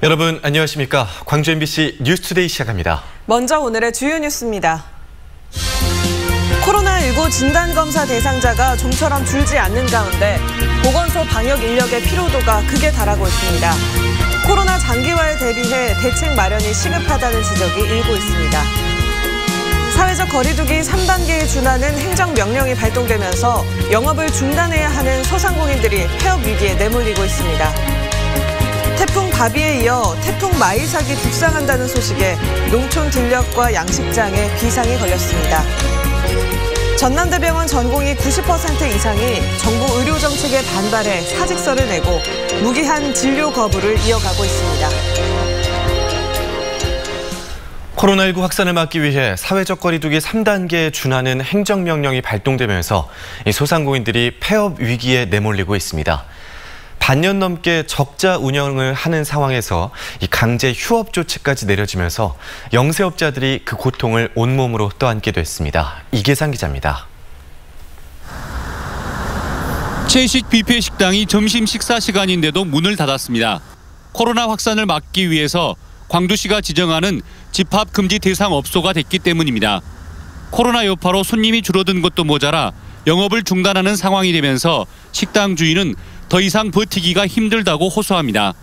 여러분 안녕하십니까? 광주 MBC 뉴스투데이 시작합니다. 먼저 오늘의 주요 뉴스입니다. 코로나19 진단검사 대상자가 좀처럼 줄지 않는 가운데 보건소 방역 인력의 피로도가 극에 달하고 있습니다. 코로나 장기화에 대비해 대책 마련이 시급하다는 지적이 일고 있습니다. 사회적 거리두기 3단계에 준하는 행정명령이 발동되면서 영업을 중단해야 하는 소상공인들이 폐업 위기에 내몰리고 있습니다. 태풍 바비에 이어 태풍 마이삭이 북상한다는 소식에 농촌 들녘과 양식장에 비상이 걸렸습니다. 전남대병원 전공의 90% 이상이 정부 의료 정책에 반발해 사직서를 내고 무기한 진료 거부를 이어가고 있습니다. 코로나19 확산을 막기 위해 사회적 거리두기 3단계에 준하는 행정명령이 발동되면서 소상공인들이 폐업 위기에 내몰리고 있습니다. 반년 넘게 적자 운영을 하는 상황에서 강제 휴업 조치까지 내려지면서 영세업자들이 그 고통을 온몸으로 떠안게 됐습니다. 이계상 기자입니다. 채식 뷔페 식당이 점심 식사 시간인데도 문을 닫았습니다. 코로나 확산을 막기 위해서 광주시가 지정하는 집합 금지 대상 업소가 됐기 때문입니다. 코로나 여파로 손님이 줄어든 것도 모자라 영업을 중단하는 상황이 되면서 식당 주인은 더 이상 버티기가 힘들다고 호소합니다.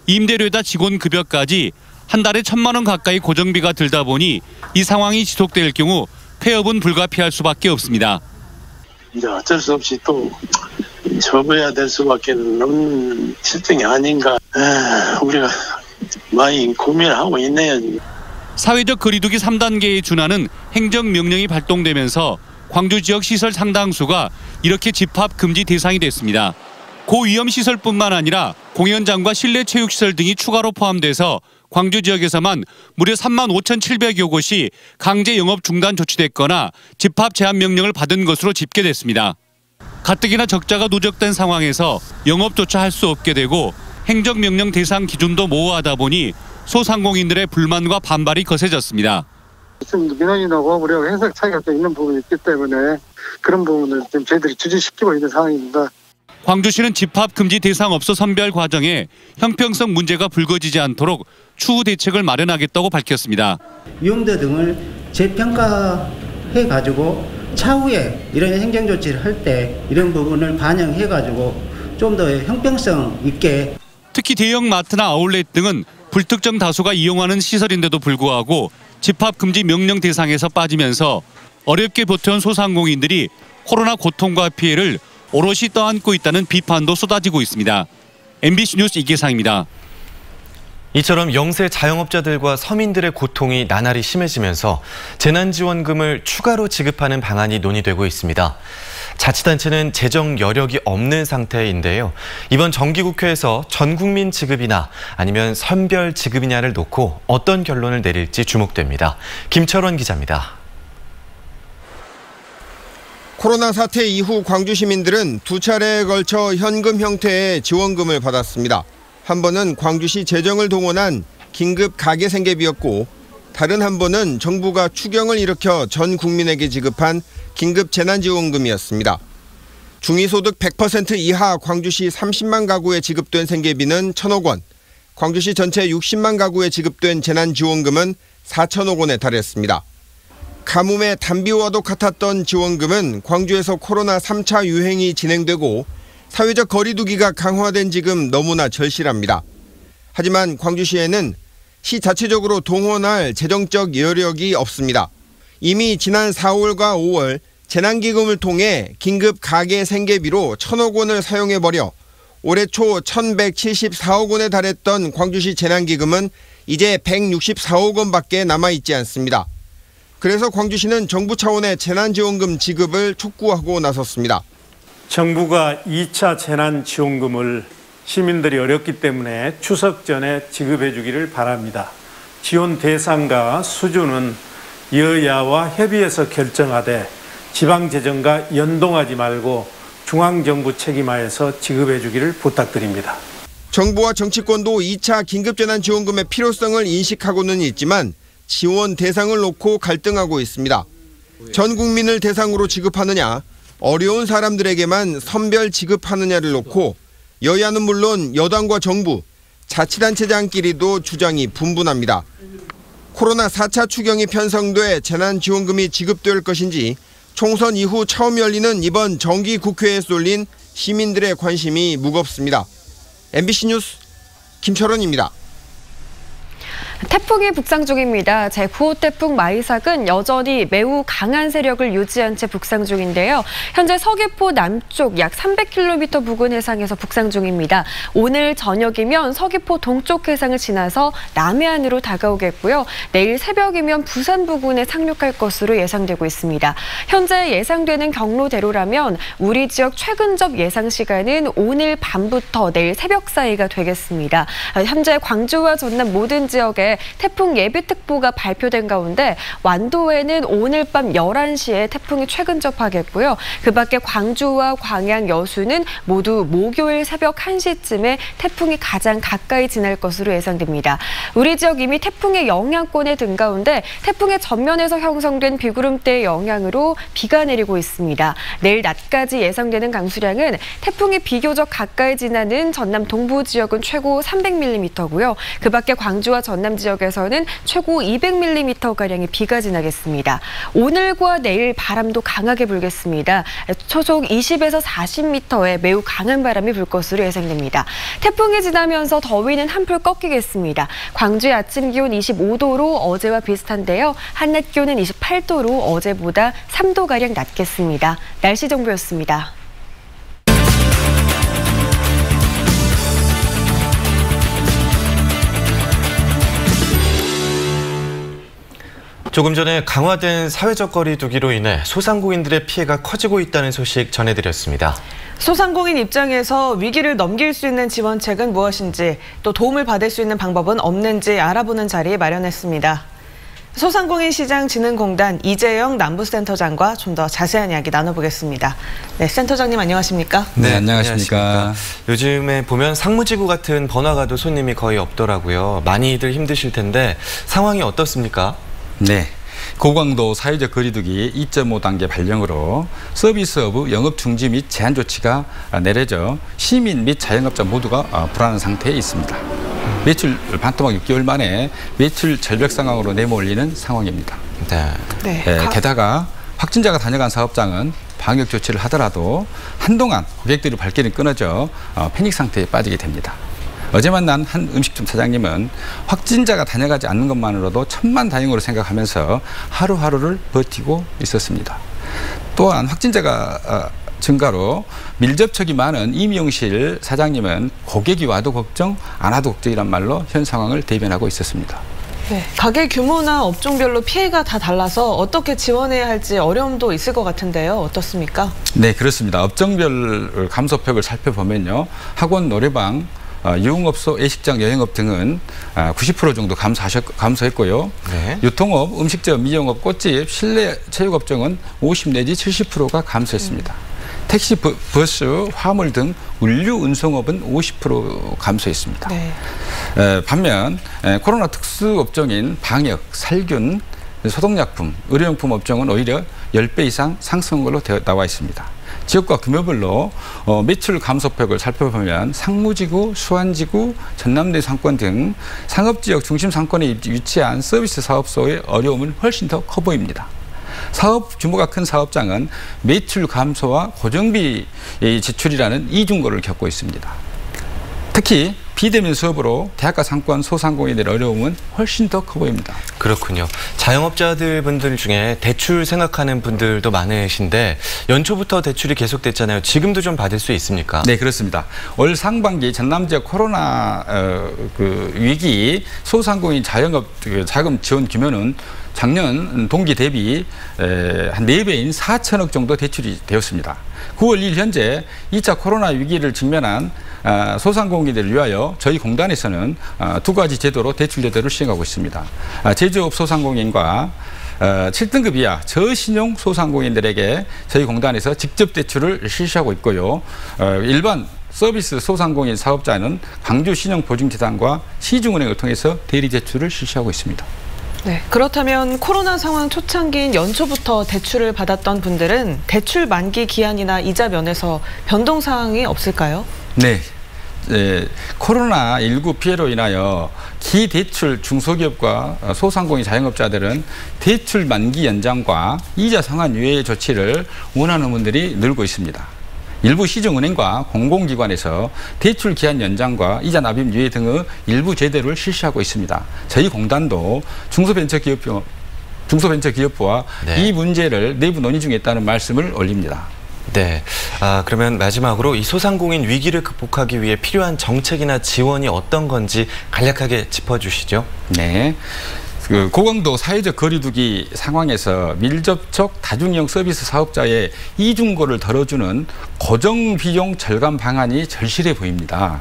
임대료에다 직원 급여까지 한 달에 1,000만 원 가까이 고정비가 들다 보니 이 상황이 지속될 경우 폐업은 불가피할 수밖에 없습니다. 이제 어쩔 수 없이 또 접어야 될 수밖에 없는 실정이 아닌가. 우리가 많이 고민하고 있네요. 사회적 거리두기 3단계에 준하는 행정명령이 발동되면서 광주 지역 시설 상당수가 이렇게 집합 금지 대상이 됐습니다. 고위험 시설뿐만 아니라 공연장과 실내 체육시설 등이 추가로 포함돼서 광주 지역에서만 무려 35,700여 곳이 강제 영업 중단 조치됐거나 집합 제한 명령을 받은 것으로 집계됐습니다. 가뜩이나 적자가 누적된 상황에서 영업조차 할 수 없게 되고 행정명령 대상 기준도 모호하다 보니 소상공인들의 불만과 반발이 거세졌습니다. 지금 민원인하고 우리가 해석 차이가 좀 있는 부분이 있기 때문에 그런 부분을 좀 저희들이 주지시키고 있는 상황입니다. 광주시는 집합 금지 대상 업소 선별 과정에 형평성 문제가 불거지지 않도록 추후 대책을 마련하겠다고 밝혔습니다. 위험도 등을 재평가해가지고 차후에 이런 행정조치를 할 때 이런 부분을 반영해가지고 좀 더 형평성 있게. 특히 대형 마트나 아울렛 등은 불특정 다수가 이용하는 시설인데도 불구하고 집합 금지 명령 대상에서 빠지면서 어렵게 버텨온 소상공인들이 코로나 고통과 피해를 오롯이 떠안고 있다는 비판도 쏟아지고 있습니다. MBC 뉴스 이계상입니다. 이처럼 영세 자영업자들과 서민들의 고통이 나날이 심해지면서 재난지원금을 추가로 지급하는 방안이 논의되고 있습니다. 자치단체는 재정 여력이 없는 상태인데요. 이번 정기국회에서 전국민 지급이나 아니면 선별 지급이냐를 놓고 어떤 결론을 내릴지 주목됩니다. 김철원 기자입니다. 코로나 사태 이후 광주 시민들은 두 차례에 걸쳐 현금 형태의 지원금을 받았습니다. 한 번은 광주시 재정을 동원한 긴급 가계 생계비였고 다른 한 번은 정부가 추경을 일으켜 전 국민에게 지급한 긴급 재난지원금이었습니다. 중위소득 100% 이하 광주시 30만 가구에 지급된 생계비는 1,000억 원, 광주시 전체 60만 가구에 지급된 재난지원금은 4천억 원에 달했습니다. 가뭄의 단비와도 같았던 지원금은 광주에서 코로나 3차 유행이 진행되고 사회적 거리두기가 강화된 지금 너무나 절실합니다. 하지만 광주시에는 시 자체적으로 동원할 재정적 여력이 없습니다. 이미 지난 4월과 5월 재난기금을 통해 긴급 가계 생계비로 1,000억 원을 사용해버려 올해 초 1,174억 원에 달했던 광주시 재난기금은 이제 164억 원밖에 남아있지 않습니다. 그래서 광주시는 정부 차원의 재난지원금 지급을 촉구하고 나섰습니다. 정부가 2차 재난지원금을 시민들이 어렵기 때문에 추석 전에 지급해 주기를 바랍니다. 지원 대상과 수준은 여야와 협의해서 결정하되 지방재정과 연동하지 말고 중앙정부 책임하에서 지급해 주기를 부탁드립니다. 정부와 정치권도 2차 긴급재난지원금의 필요성을 인식하고는 있지만 지원 대상을 놓고 갈등하고 있습니다. 전 국민을 대상으로 지급하느냐, 어려운 사람들에게만 선별 지급하느냐를 놓고 여야는 물론 여당과 정부, 자치단체장끼리도 주장이 분분합니다. 코로나 4차 추경이 편성돼 재난지원금이 지급될 것인지 총선 이후 처음 열리는 이번 정기국회에 쏠린 시민들의 관심이 무겁습니다. MBC 뉴스 김철원입니다. 태풍이 북상 중입니다. 제9호 태풍 마이삭은 여전히 매우 강한 세력을 유지한 채 북상 중인데요. 현재 서귀포 남쪽 약 300km 부근 해상에서 북상 중입니다. 오늘 저녁이면 서귀포 동쪽 해상을 지나서 남해안으로 다가오겠고요. 내일 새벽이면 부산 부근에 상륙할 것으로 예상되고 있습니다. 현재 예상되는 경로대로라면 우리 지역 최근접 예상 시간은 오늘 밤부터 내일 새벽 사이가 되겠습니다. 현재 광주와 전남 모든 지역에 태풍 예비특보가 발표된 가운데 완도에는 오늘 밤 11시에 태풍이 최근 접하겠고요. 그 밖에 광주와 광양, 여수는 모두 목요일 새벽 1시쯤에 태풍이 가장 가까이 지날 것으로 예상됩니다. 우리 지역 이미 태풍의 영향권에 든 가운데 태풍의 전면에서 형성된 비구름대의 영향으로 비가 내리고 있습니다. 내일 낮까지 예상되는 강수량은 태풍이 비교적 가까이 지나는 전남 동부 지역은 최고 300mm고요. 그 밖에 광주와 전남 지역에서는 최고 200mm가량의 비가 지나겠습니다. 오늘과 내일 바람도 강하게 불겠습니다. 초속 20에서 40m의 매우 강한 바람이 불 것으로 예상됩니다. 태풍이 지나면서 더위는 한풀 꺾이겠습니다. 광주의 아침 기온 25도로 어제와 비슷한데요. 한낮 기온은 28도로 어제보다 3도가량 낮겠습니다. 날씨 정보였습니다. 조금 전에 강화된 사회적 거리 두기로 인해 소상공인들의 피해가 커지고 있다는 소식 전해드렸습니다. 소상공인 입장에서 위기를 넘길 수 있는 지원책은 무엇인지 또 도움을 받을 수 있는 방법은 없는지 알아보는 자리 마련했습니다. 소상공인시장진흥공단 이재영 남부센터장과 좀 더 자세한 이야기 나눠보겠습니다. 네, 센터장님 안녕하십니까? 네, 안녕하십니까. 요즘에 보면 상무지구 같은 번화가도 손님이 거의 없더라고요. 많이들 힘드실 텐데 상황이 어떻습니까? 네. 고강도 사회적 거리두기 2.5단계 발령으로 서비스업의 영업 중지 및 제한 조치가 내려져 시민 및 자영업자 모두가 불안한 상태에 있습니다. 매출 반토막 6개월 만에 매출 절벽 상황으로 내몰리는 상황입니다. 네. 게다가 확진자가 다녀간 사업장은 방역 조치를 하더라도 한동안 고객들의 발길이 끊어져 패닉 상태에 빠지게 됩니다. 어제 만난 한 음식점 사장님은 확진자가 다녀가지 않는 것만으로도 천만다행으로 생각하면서 하루하루를 버티고 있었습니다. 또한 확진자가 증가로 밀접촉이 많은 이미용실 사장님은 고객이 와도 걱정, 안 와도 걱정이란 말로 현 상황을 대변하고 있었습니다. 네, 가게 규모나 업종별로 피해가 다 달라서 어떻게 지원해야 할지 어려움도 있을 것 같은데요. 어떻습니까? 네, 그렇습니다. 업종별 감소폭을 살펴보면요. 학원, 노래방, 유흥업소, 예식장, 여행업 등은 90% 정도 감소했고요. 네. 유통업, 음식점, 미용업, 꽃집, 실내 체육업종은 50 내지 70%가 감소했습니다. 택시, 버스, 화물 등 물류 운송업은 50% 감소했습니다. 네. 반면 코로나 특수업종인 방역, 살균, 소독약품, 의료용품 업종은 오히려 10배 이상 상승한 걸로 나와 있습니다. 지역과 규모별로 매출 감소폭을 살펴보면 상무지구, 수안지구, 전남대 상권 등 상업지역 중심 상권에 위치한 서비스 사업소의 어려움은 훨씬 더 커 보입니다. 사업 규모가 큰 사업장은 매출 감소와 고정비 지출이라는 이중고를 겪고 있습니다. 특히 비대면 수업으로 대학가 상권 소상공인들의 어려움은 훨씬 더 커 보입니다. 그렇군요. 자영업자들 분들 중에 대출 생각하는 분들도 많으신데 연초부터 대출이 계속됐잖아요. 지금도 좀 받을 수 있습니까? 네, 그렇습니다. 올 상반기 전남 지역 코로나 위기 소상공인 자영업 자금 지원 규모는 작년 동기 대비 한 4배인 4천억 정도 대출이 되었습니다. 9월 1일 현재 2차 코로나 위기를 직면한 소상공인들을 위하여 저희 공단에서는 두 가지 제도로 대출 제도를 시행하고 있습니다. 제조업 소상공인과 7등급 이하 저신용 소상공인들에게 저희 공단에서 직접 대출을 실시하고 있고요. 일반 서비스 소상공인 사업자는 광주신용보증재단과 시중은행을 통해서 대리 대출을 실시하고 있습니다. 네, 그렇다면 코로나 상황 초창기인 연초부터 대출을 받았던 분들은 대출 만기 기한이나 이자 면에서 변동 사항이 없을까요? 네. 코로나19 피해로 인하여 기대출 중소기업과 소상공인 자영업자들은 대출 만기 연장과 이자 상환 유예 조치를 원하는 분들이 늘고 있습니다. 일부 시중은행과 공공기관에서 대출 기한 연장과 이자 납입 유예 등의 일부 제도를 실시하고 있습니다. 저희 공단도 중소벤처기업부와 이 문제를 내부 논의 중에 있다는 말씀을 올립니다. 네. 그러면 마지막으로 이 소상공인 위기를 극복하기 위해 필요한 정책이나 지원이 어떤 건지 간략하게 짚어주시죠. 네. 고강도 사회적 거리두기 상황에서 밀접촉 다중이용 서비스 사업자의 이중고를 덜어주는 고정비용 절감 방안이 절실해 보입니다.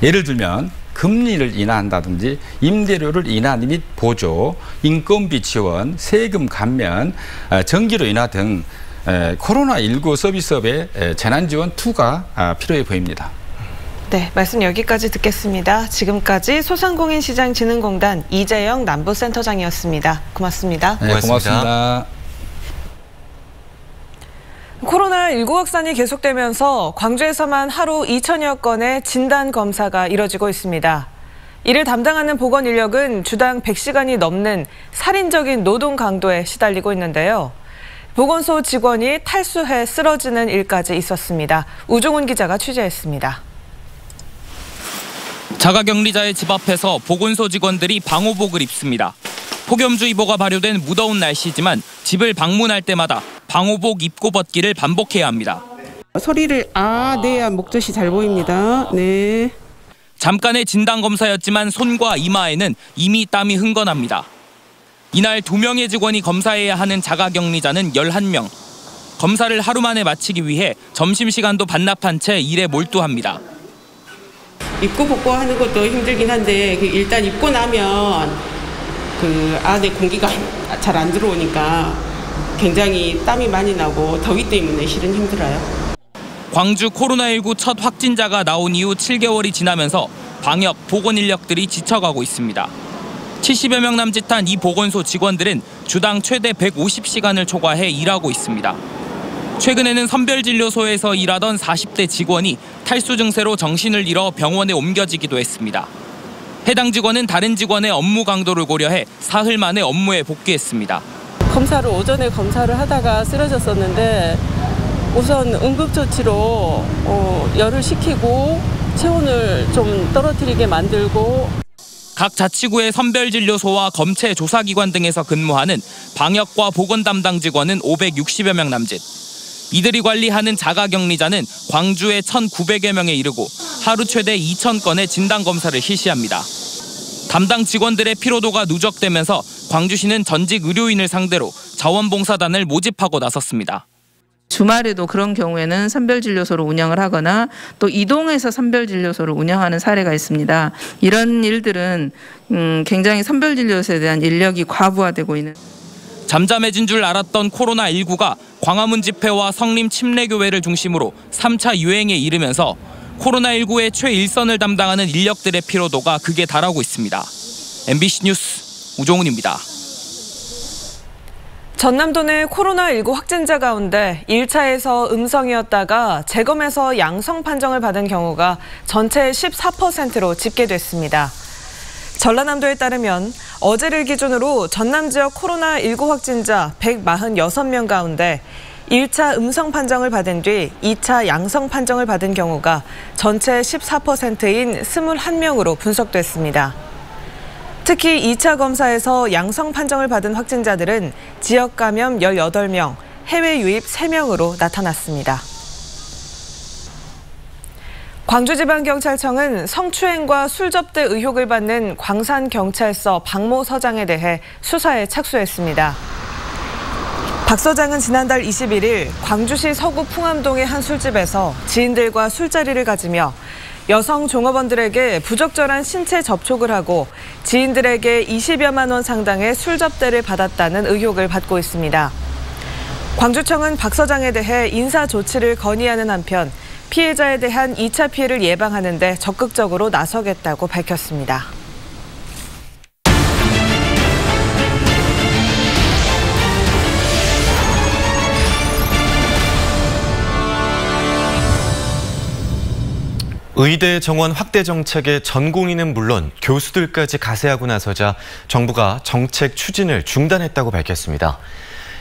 예를 들면 금리를 인하한다든지 임대료를 인하 및 보조, 인건비 지원, 세금 감면, 전기료 인하 등 코로나19 서비스업의 재난지원 2가 필요해 보입니다. 네, 말씀 여기까지 듣겠습니다. 지금까지 소상공인시장진흥공단 이재영 남부센터장이었습니다. 고맙습니다. 네, 고맙습니다. 코로나19 확산이 계속되면서 광주에서만 하루 2천여 건의 진단검사가 이뤄지고 있습니다. 이를 담당하는 보건 인력은 주당 100시간이 넘는 살인적인 노동 강도에 시달리고 있는데요. 보건소 직원이 탈수해 쓰러지는 일까지 있었습니다. 우종훈 기자가 취재했습니다. 자가격리자의 집 앞에서 보건소 직원들이 방호복을 입습니다. 폭염주의보가 발효된 무더운 날씨지만 집을 방문할 때마다 방호복 입고 벗기를 반복해야 합니다. 소리를 네, 목젖이 잘 보입니다. 네. 잠깐의 진단검사였지만 손과 이마에는 이미 땀이 흥건합니다. 이날 2명의 직원이 검사해야 하는 자가격리자는 11명. 검사를 하루 만에 마치기 위해 점심시간도 반납한 채 일에 몰두합니다. 입고 벗고 하는 것도 힘들긴 한데 일단 입고 나면 그 안에 공기가 잘 안 들어오니까 굉장히 땀이 많이 나고 더위 때문에 실은 힘들어요. 광주 코로나19 첫 확진자가 나온 이후 7개월이 지나면서 방역, 보건 인력들이 지쳐가고 있습니다. 70여 명 남짓한 이 보건소 직원들은 주당 최대 150시간을 초과해 일하고 있습니다. 최근에는 선별진료소에서 일하던 40대 직원이 탈수 증세로 정신을 잃어 병원에 옮겨지기도 했습니다. 해당 직원은 다른 직원의 업무 강도를 고려해 사흘 만에 업무에 복귀했습니다. 검사를 오전에 검사를 하다가 쓰러졌었는데 우선 응급조치로 열을 식히고 체온을 좀 떨어뜨리게 만들고 각 자치구의 선별진료소와 검체 조사기관 등에서 근무하는 방역과 보건 담당 직원은 560여 명 남짓. 이들이 관리하는 자가격리자는 광주에 1,900여 명에 이르고 하루 최대 2,000건의 진단검사를 실시합니다. 담당 직원들의 피로도가 누적되면서 광주시는 전직 의료인을 상대로 자원봉사단을 모집하고 나섰습니다. 주말에도 그런 경우에는 선별진료소를 운영을 하거나 또 이동해서 선별진료소를 운영하는 사례가 있습니다. 이런 일들은 굉장히 선별진료소에 대한 인력이 과부하되고 있는. 잠잠해진 줄 알았던 코로나19가 광화문 집회와 성림 침례교회를 중심으로 3차 유행에 이르면서 코로나19의 최일선을 담당하는 인력들의 피로도가 극에 달하고 있습니다. MBC 뉴스 우종훈입니다. 전남도 내 코로나19 확진자 가운데 1차에서 음성이었다가 재검에서 양성 판정을 받은 경우가 전체의 14%로 집계됐습니다. 전라남도에 따르면 어제를 기준으로 전남 지역 코로나19 확진자 146명 가운데 1차 음성 판정을 받은 뒤 2차 양성 판정을 받은 경우가 전체 14%인 21명으로 분석됐습니다. 특히 2차 검사에서 양성 판정을 받은 확진자들은 지역 감염 18명, 해외 유입 3명으로 나타났습니다. 광주지방경찰청은 성추행과 술접대 의혹을 받는 광산경찰서 박모 서장에 대해 수사에 착수했습니다. 박 서장은 지난달 21일 광주시 서구 풍암동의 한 술집에서 지인들과 술자리를 가지며 여성 종업원들에게 부적절한 신체 접촉을 하고 지인들에게 20여만 원 상당의 술접대를 받았다는 의혹을 받고 있습니다. 광주청은 박 서장에 대해 인사 조치를 건의하는 한편 피해자에 대한 2차 피해를 예방하는 데 적극적으로 나서겠다고 밝혔습니다. 의대 정원 확대 정책에 전공의는 물론 교수들까지 가세하고 나서자 정부가 정책 추진을 중단했다고 밝혔습니다.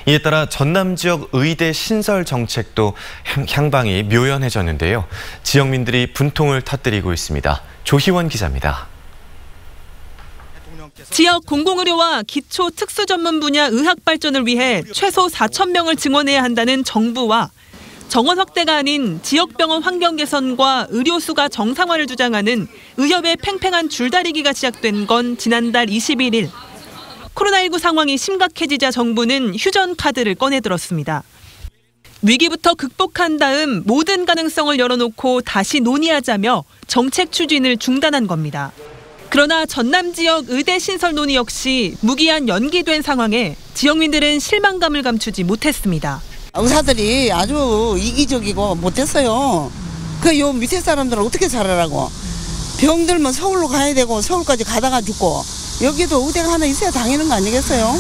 이에 따라 전남 지역 의대 신설 정책도 향방이 묘연해졌는데요. 지역민들이 분통을 터뜨리고 있습니다. 조희원 기자입니다. 지역 공공의료와 기초 특수 전문 분야 의학 발전을 위해 최소 4,000명을 증원해야 한다는 정부와 정원 확대가 아닌 지역병원 환경 개선과 의료수가 정상화를 주장하는 의협의 팽팽한 줄다리기가 시작된 건 지난달 21일. 코로나19 상황이 심각해지자 정부는 휴전 카드를 꺼내들었습니다. 위기부터 극복한 다음 모든 가능성을 열어놓고 다시 논의하자며 정책 추진을 중단한 겁니다. 그러나 전남 지역 의대 신설 논의 역시 무기한 연기된 상황에 지역민들은 실망감을 감추지 못했습니다. 의사들이 아주 이기적이고 못했어요. 요 밑에 사람들은 어떻게 살아라고. 병 들면 서울로 가야 되고 서울까지 가다가 죽고 여기도 의대가 하나 있어야 당하는 거 아니겠어요?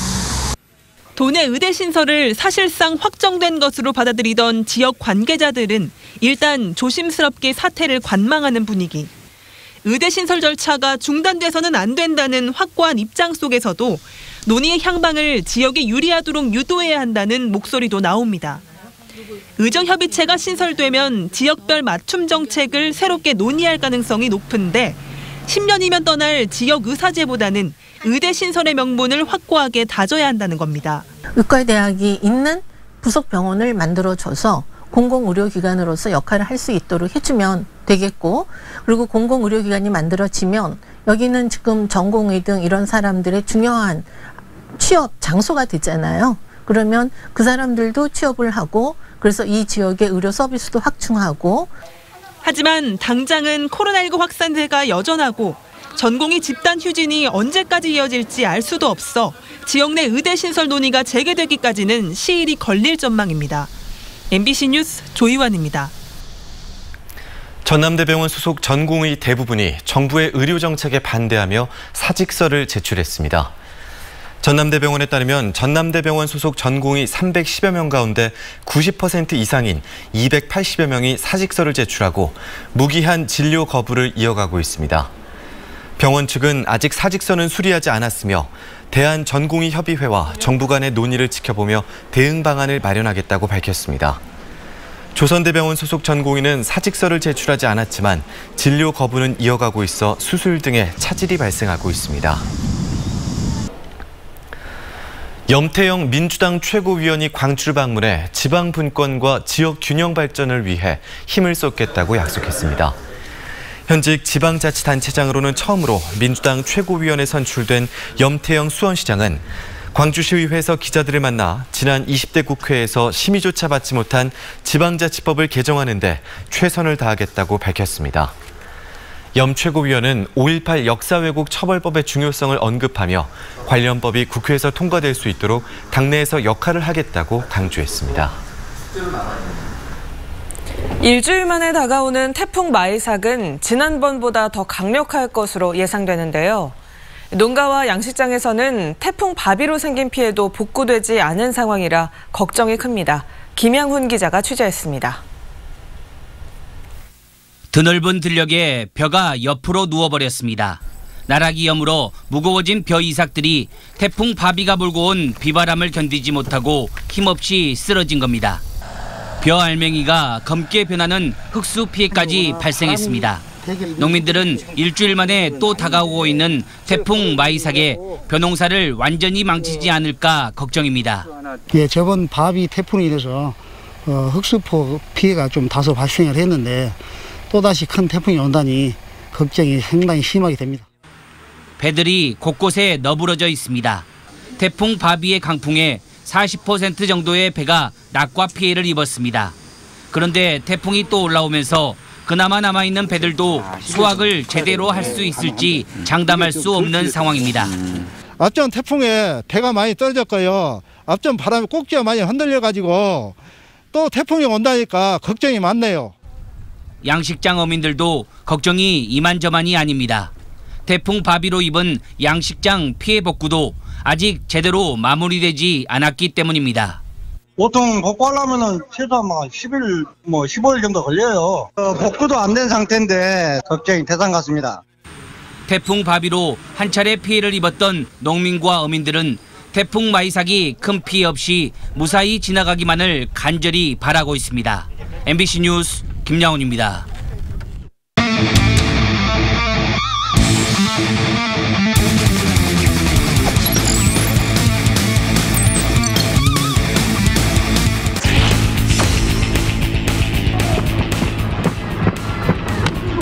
도내 의대 신설을 사실상 확정된 것으로 받아들이던 지역 관계자들은 일단 조심스럽게 사태를 관망하는 분위기. 의대 신설 절차가 중단돼서는 안 된다는 확고한 입장 속에서도 논의의 향방을 지역에 유리하도록 유도해야 한다는 목소리도 나옵니다. 의정협의체가 신설되면 지역별 맞춤 정책을 새롭게 논의할 가능성이 높은데 10년이면 떠날 지역의사제보다는 의대 신설의 명분을 확고하게 다져야 한다는 겁니다. 의과대학이 있는 부속 병원을 만들어줘서 공공의료기관으로서 역할을 할 수 있도록 해주면 되겠고, 그리고 공공의료기관이 만들어지면 여기는 지금 전공의 등 이런 사람들의 중요한 취업 장소가 되잖아요. 그러면 그 사람들도 취업을 하고, 그래서 이 지역의 의료 서비스도 확충하고. 하지만 당장은 코로나19 확산세가 여전하고 전공의 집단 휴진이 언제까지 이어질지 알 수도 없어 지역 내 의대 신설 논의가 재개되기까지는 시일이 걸릴 전망입니다. MBC 뉴스 조희환입니다. 전남대병원 소속 전공의 대부분이 정부의 의료 정책에 반대하며 사직서를 제출했습니다. 전남대병원에 따르면 전남대병원 소속 전공의 310여 명 가운데 90% 이상인 280여 명이 사직서를 제출하고 무기한 진료 거부를 이어가고 있습니다. 병원 측은 아직 사직서는 수리하지 않았으며 대한전공의협의회와 정부 간의 논의를 지켜보며 대응 방안을 마련하겠다고 밝혔습니다. 조선대병원 소속 전공의는 사직서를 제출하지 않았지만 진료 거부는 이어가고 있어 수술 등의 차질이 발생하고 있습니다. 염태영 민주당 최고위원이 광주를 방문해 지방 분권과 지역 균형 발전을 위해 힘을 쏟겠다고 약속했습니다. 현직 지방자치단체장으로는 처음으로 민주당 최고위원에 선출된 염태영 수원시장은 광주시의회에서 기자들을 만나 지난 20대 국회에서 심의조차 받지 못한 지방자치법을 개정하는 데 최선을 다하겠다고 밝혔습니다. 염 최고위원은 5.18 역사왜곡 처벌법의 중요성을 언급하며 관련 법이 국회에서 통과될 수 있도록 당내에서 역할을 하겠다고 강조했습니다. 일주일 만에 다가오는 태풍 마이삭은 지난번보다 더 강력할 것으로 예상되는데요. 농가와 양식장에서는 태풍 바비로 생긴 피해도 복구되지 않은 상황이라 걱정이 큽니다. 김양훈 기자가 취재했습니다. 드넓은 들녘에 벼가 옆으로 누워버렸습니다. 나락이 여물어 무거워진 벼 이삭들이 태풍 바비가 몰고 온 비바람을 견디지 못하고 힘없이 쓰러진 겁니다. 벼 알맹이가 검게 변하는 흑수 피해까지 발생했습니다. 농민들은 일주일 만에 또 다가오고 있는 태풍 마이삭에 벼농사를 완전히 망치지 않을까 걱정입니다. 예, 저번 바비 태풍이 돼서 흑수포 피해가 좀 다소 발생을 했는데 또다시 큰 태풍이 온다니 걱정이 상당히 심하게 됩니다. 배들이 곳곳에 너부러져 있습니다. 태풍 바비의 강풍에 40% 정도의 배가 낙과 피해를 입었습니다. 그런데 태풍이 또 올라오면서 그나마 남아있는 배들도 수확을 제대로 할 수 있을지 장담할 수 없는 상황입니다. 앞전 태풍에 배가 많이 떨어졌고요. 앞전 바람에 꼭지가 많이 흔들려가지고 또 태풍이 온다니까 걱정이 많네요. 양식장 어민들도 걱정이 이만저만이 아닙니다. 태풍 바비로 입은 양식장 피해 복구도 아직 제대로 마무리되지 않았기 때문입니다. 보통 복구하려면은 최소 10일, 15일 정도 걸려요. 복구도 안 된 상태인데 걱정이 대상 같습니다. 태풍 바비로 한 차례 피해를 입었던 농민과 어민들은 태풍 마이삭이 큰 피해 없이 무사히 지나가기만을 간절히 바라고 있습니다. MBC 뉴스 김양훈입니다.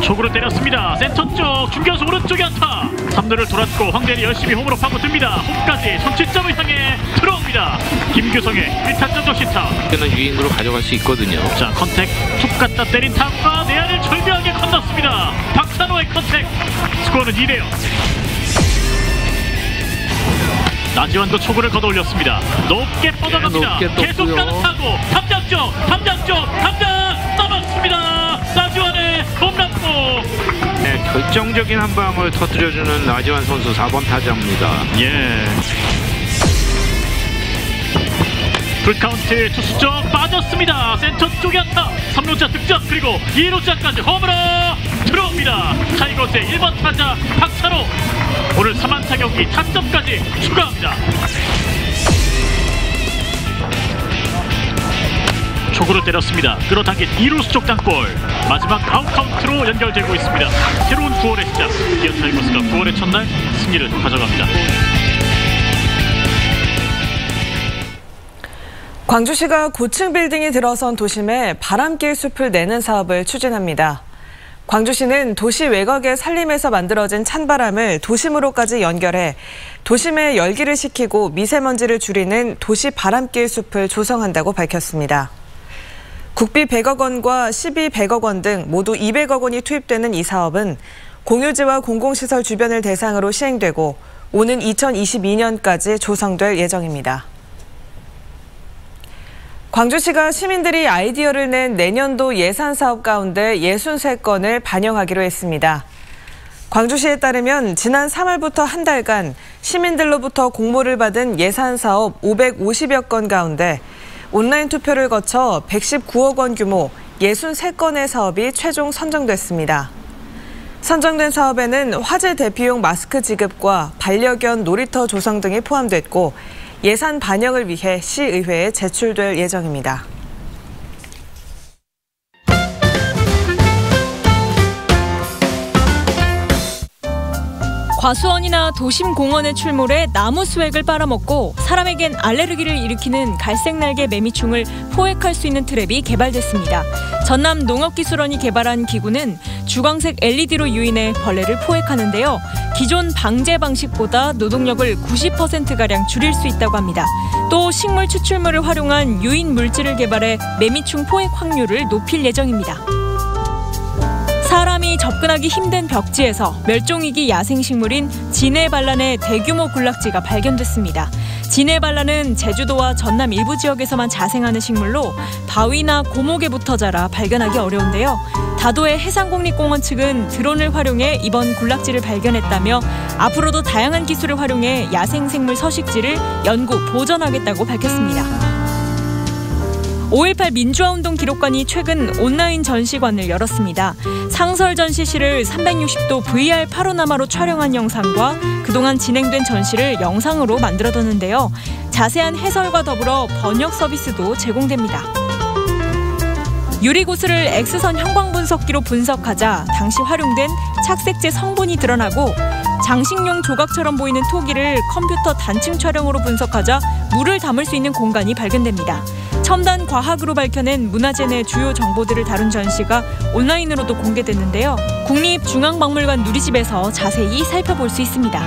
초구를 때렸습니다. 센터 쪽 중견수 오른쪽에 안타. 3루를 돌았고 황대현이 열심히 홈으로 파고듭니다. 홈까지 선취점을 향해 들어옵니다. 김규성의 1타점 적시타. 이제는 유인으로 가져갈 수 있거든요. 자, 컨택 툭 갖다 때린 타구가 내야를 절묘하게 건넜습니다. 박찬호의 컨택. 스코어는 2대0. 나지완도 초구를 걷어올렸습니다. 높게 뻗어갑니다. 계속 가는 타구. 담장 쪽 담장 넘었습니다. 나지완의 홈런포. 네, 결정적인 한 방을 터뜨려주는 나지완 선수 4번 타자입니다. 예. 풀카운트 투수 쪽 빠졌습니다. 센터 쪽에 안타. 3루자 득점 그리고 2루자까지 홈으로 들어옵니다. 타이거스의 1번 타자 박찬호. 오늘 3안타 경기 타점까지 추가합니다. 초구를 때렸습니다. 끌어당긴 2루수 쪽 땅볼. 마지막 아웃카운트로 연결되고 있습니다. 새로운 9월의 시작. 기아 타이거스가 9월의 첫날 승리를 가져갑니다. 광주시가 고층 빌딩이 들어선 도심에 바람길 숲을 내는 사업을 추진합니다. 광주시는 도시 외곽의 산림에서 만들어진 찬바람을 도심으로까지 연결해 도심의 열기를 식히고 미세먼지를 줄이는 도시 바람길 숲을 조성한다고 밝혔습니다. 국비 100억 원과 시비 100억 원 등 모두 200억 원이 투입되는 이 사업은 공유지와 공공시설 주변을 대상으로 시행되고 오는 2022년까지 조성될 예정입니다. 광주시가 시민들이 아이디어를 낸 내년도 예산 사업 가운데 63건을 반영하기로 했습니다. 광주시에 따르면 지난 3월부터 한 달간 시민들로부터 공모를 받은 예산 사업 550여 건 가운데 온라인 투표를 거쳐 119억 원 규모 63건의 사업이 최종 선정됐습니다. 선정된 사업에는 화재 대피용 마스크 지급과 반려견 놀이터 조성 등이 포함됐고 예산 반영을 위해 시의회에 제출될 예정입니다. 과수원이나 도심 공원에 출몰해 나무 수액을 빨아먹고 사람에겐 알레르기를 일으키는 갈색날개 매미충을 포획할 수 있는 트랩이 개발됐습니다. 전남 농업기술원이 개발한 기구는 주광색 LED로 유인해 벌레를 포획하는데요. 기존 방제 방식보다 노동력을 90%가량 줄일 수 있다고 합니다. 또 식물 추출물을 활용한 유인 물질을 개발해 매미충 포획 확률을 높일 예정입니다. 사람이 접근하기 힘든 벽지에서 멸종위기 야생식물인 진해반란의 대규모 군락지가 발견됐습니다. 진해반란은 제주도와 전남 일부 지역에서만 자생하는 식물로 바위나 고목에 붙어 자라 발견하기 어려운데요. 다도해 해상국립공원 측은 드론을 활용해 이번 군락지를 발견했다며 앞으로도 다양한 기술을 활용해 야생생물 서식지를 연구, 보존하겠다고 밝혔습니다. 5.18 민주화운동 기록관이 최근 온라인 전시관을 열었습니다. 상설 전시실을 360도 VR 파노라마로 촬영한 영상과 그동안 진행된 전시를 영상으로 만들어뒀는데요. 자세한 해설과 더불어 번역 서비스도 제공됩니다. 유리구슬을 X선 형광분석기로 분석하자 당시 활용된 착색제 성분이 드러나고 장식용 조각처럼 보이는 토기를 컴퓨터 단층 촬영으로 분석하자 물을 담을 수 있는 공간이 발견됩니다. 첨단 과학으로 밝혀낸 문화재 내 주요 정보들을 다룬 전시가 온라인으로도 공개됐는데요. 국립중앙박물관 누리집에서 자세히 살펴볼 수 있습니다.